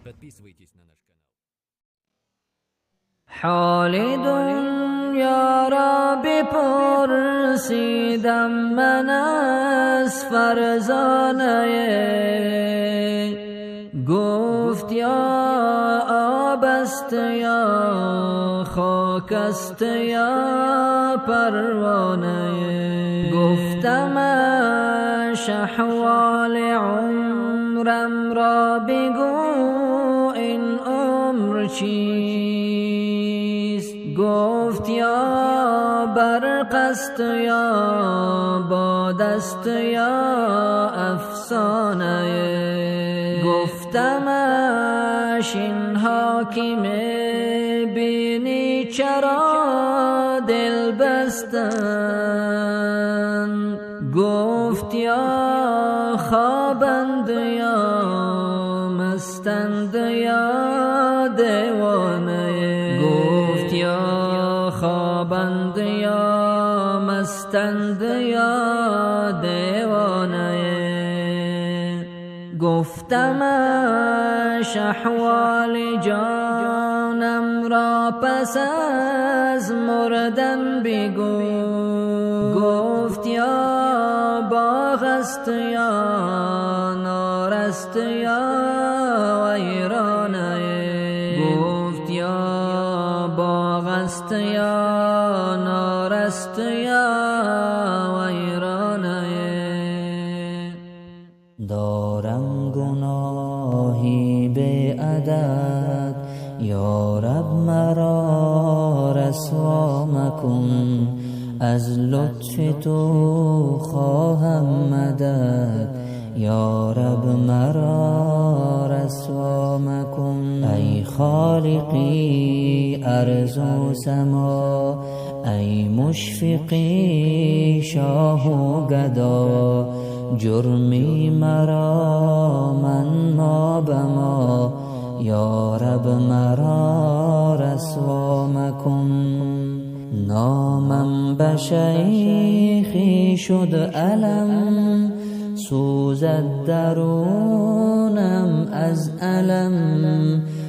Подписывайтесь на наш канал. حال دنیا را بپرسیدم من از فرزانه، گفت یا آب است یا خاک است یا پروانه. گفتمش احوال عمرم را بگو، این عمر چیست؟ گفت یا برق است یا باد است یا افسانه. گفتمش اینها که می‌بینی چرا دل بستن؟ گفت یا خوابند یا مستند یا دیوانه. گفت یا خوابند یا مستند یا دیوانه. گفتمش احوال جانم را پس از مردن بگو. گفت یا باغ است یا نار است یا ویرانه. گفت یا باغ است یا نار است یا ویرانه. دارم گناهی به عدد، یا رب مرا رسوا مکن. از لطف تو خواهم مدد، یا رب مرا رسوا مکن. ای خالقی ارض و سما، ای مشفقی شاه و گدا. جرمی مرا من ما بما، یا رب مرا رسوا مکن. نامم به شیخی شد علم، سوزد درونم از علم.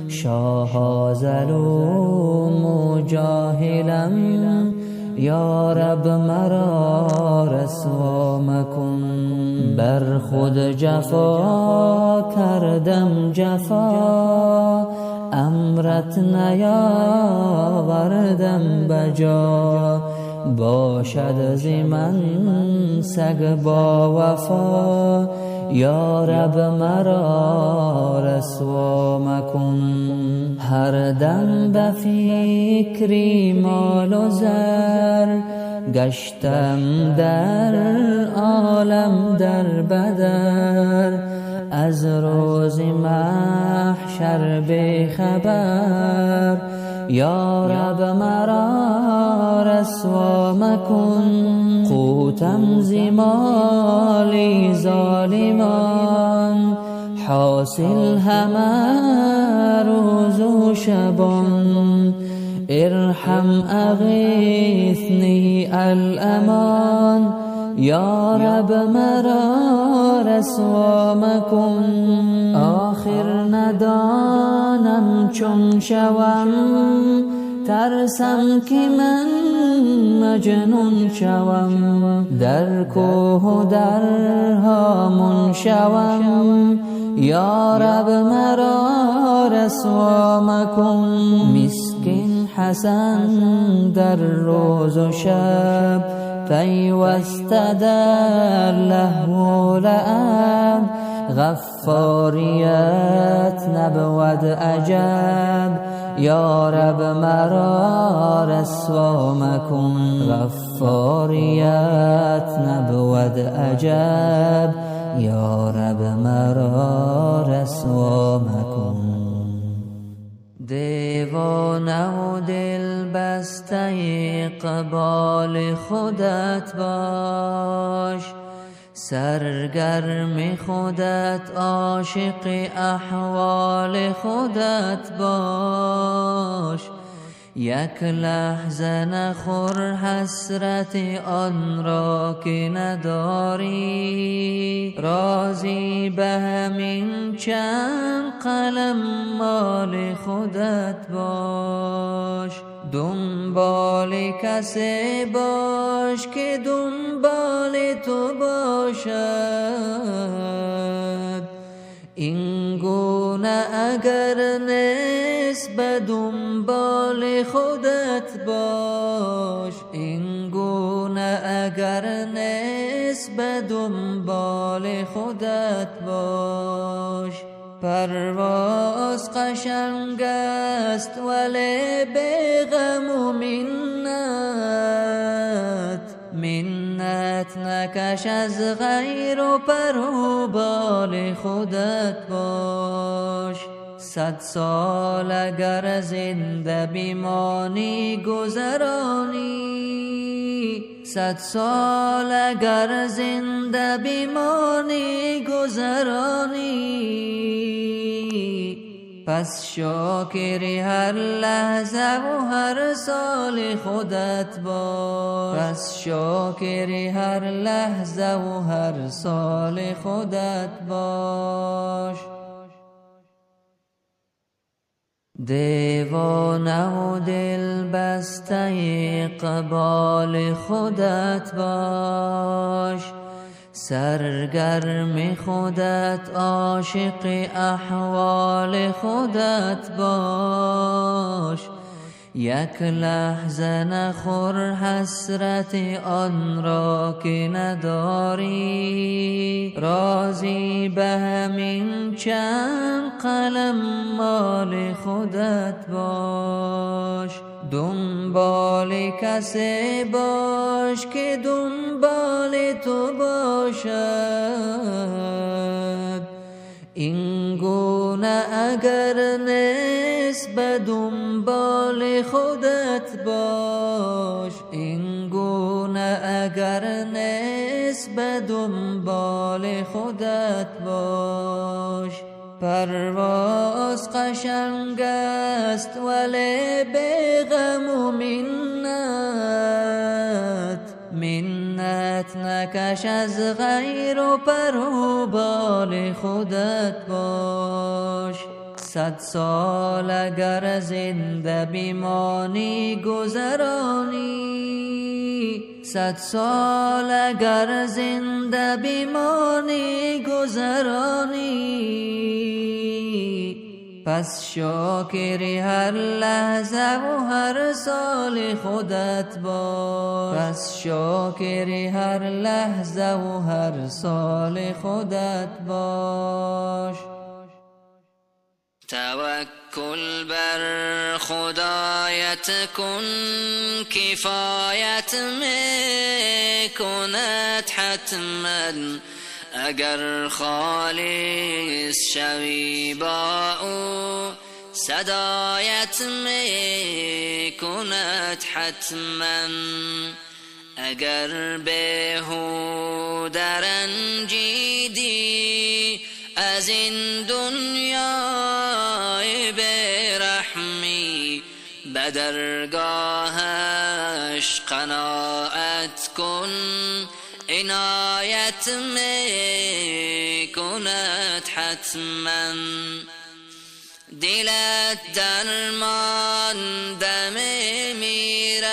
شاه ظلوم و جاهلم، یا رب مرا رسوا مکن. بر خود جفا کردم جفا، امرت نیاوردم بجا. باشد ز من سگ با وفا، یا رب مرا رسوا مکن. هر دم به فکری مال و زر، گشتم در عالم در بدر. از روز محشر بخبر، یا رب مرا رسوا مکن. قوتم ز مال ظالمان، حاصل همه روز و شبان. ارحم اغیثنی الامان، یا رب مرا رسوا مکن. آخر ندانم چون شوم، ترسم که من مجنون شوم. در کوه و درها من شوم، یا رب مرا رسوا مکن. مسکین حسن در روز و شب، پیوسته در لهو و لعب. غفاریت نبود عجب، یا رب مرا رسوا مکن. غفاریت نبود عجب، یا رب مرا رسوا مکن. دیوانه و دل بسته اقبال خودت باش، سرگرم خودت عاشق احوال خودت باش. یک لحظه نخور حسرت آن را که نداری. راضی به همین چند قلم مال خودت باش. دنبال کسی باش که دنبال تو باشد. این گونه اگر نیست به دنبال خودت باش. این گونه اگر نیست به دنبال خودت باش. پرواز قشنگ است ولی بی غم و منت نکش از غیر و پر و بال خودت باش. 100 سال اگر زنده بمانی گذرانی. 100 سال اگر زنده بمانی گذرانی. پس شاکر هر لحظه و هر سال خودت باش. پس شاکر هر لحظه و هر سال خودت باش. دیوانه و دل بسته اقبال خودت باش. سرگرم خودت عاشق احوال خودت باش. یک لحظه نخور حسرت آن را که نداری. راضی به همین چند قلم مال خودت باش. دنبال کسی باش که دنبال تو باشد. این گونه اگر نیست به دنبال خودت باش. این گونه اگر نیست به دنبال خودت باش. پرواز قشنگ است ولی بی غم و منت نکش از غیر و پر و بال خودت باش. 100 سال اگر زنده بمانی گذرانی. 100 سال اگر زنده بمانی گذرانی. پس شاکر هر لحظه و هر سال خودت باش. پس شاکر هر لحظه و هر سال خودت باش. توکل بر خدایت کن کفایت میکند حتما. اگر خالص شوی با او صدایت میکند حتما. اگر بیهوده رنجیدی از این دنیای بیرحمی به درگاهش قناعت کن عنایت میکند حتما. دلت درمانده میمیرد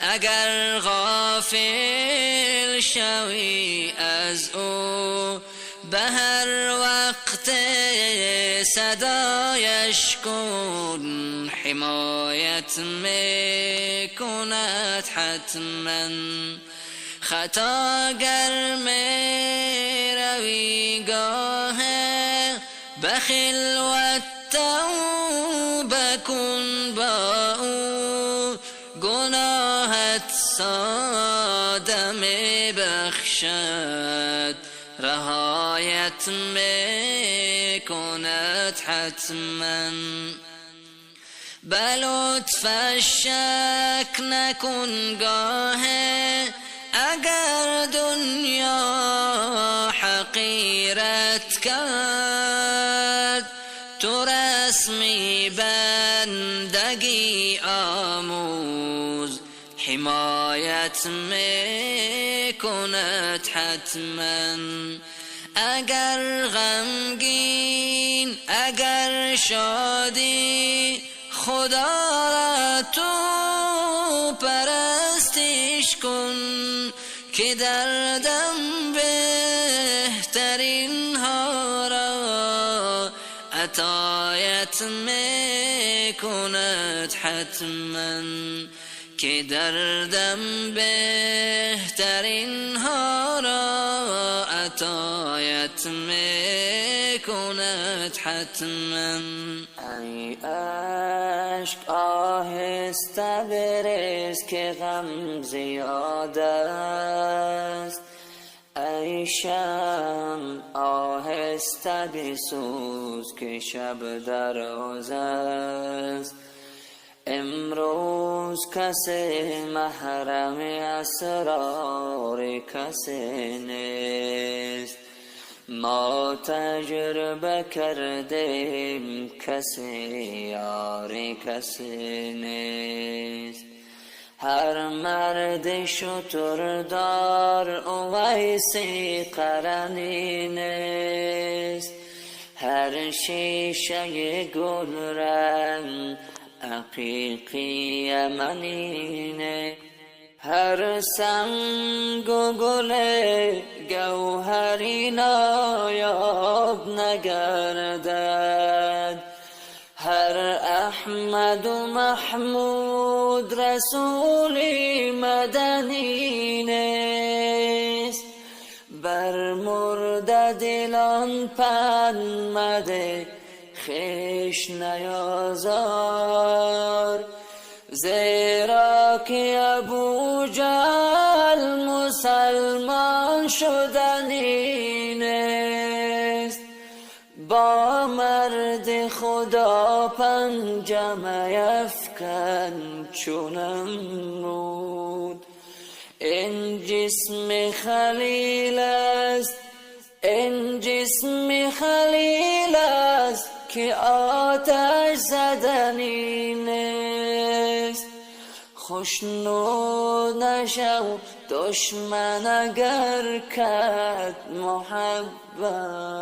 اگر غافل شوی از او. به هر وقت صدایش کن حمایت میکند حتما. خطا گر می روی گاه به خلوت توبه کن با او. گناهت ساده می بخشد رهایت می کند حتما. به لطفش شک نکن گاه اگر دنیا حقیرت کرد. تو رسمی بندگی آموز، حمایت میکند حتما. اگر غمگین اگر شادی، خدا را تو پرستش کن، که دردم بهترین ها را عطایت میکند حتما. که دردم بهترین ها را عطایت میکند حتما. ای عشق آهسته بریز که غم زیاد است، ای شمع آهسته بسوز که شب دراز است. امروز کسی محرم اسرار کسی نیست، ما تجربه کردیم کسی یار کسی نیست. هر مرد شتردار اویسی قرنی نیست، هر شیشه گل رنگ عقیقی یمنینه، هر سنگ و گل گوهری نایاب نگردد، هر احمد و محمود رسولی مدنی نیست. بر مرده دلان پند مده خیش نیازار، زیرا که ابو جهل مسلمان شدنی نیست. با مرد خدا پنجه افکن چون نمرود، این جسم خلیل است این جسم خلیل است که آتش زدنی نیست. خوشنود نشو دشمن اگر کرد محبت،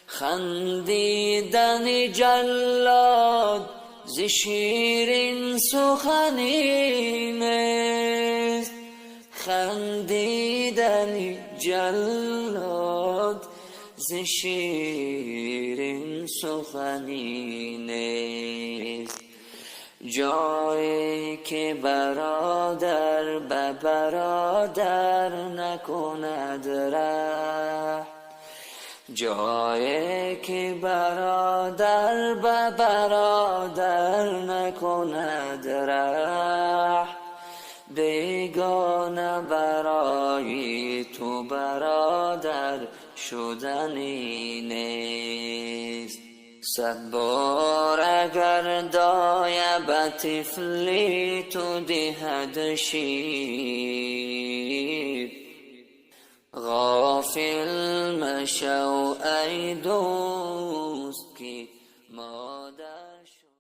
خندیدن جلاد ز شیرین سخنی نیست. خندیدن جلاد ز شیرین سخنی نیست. جایی که برادر به برادر نکند ره، جایی که برادر به برادر نکند ره، بیگانه برای تو برادر شدنی نیست. صد بار اگر دایه به طفلی تو دهد شیر، غافل مشو ای دو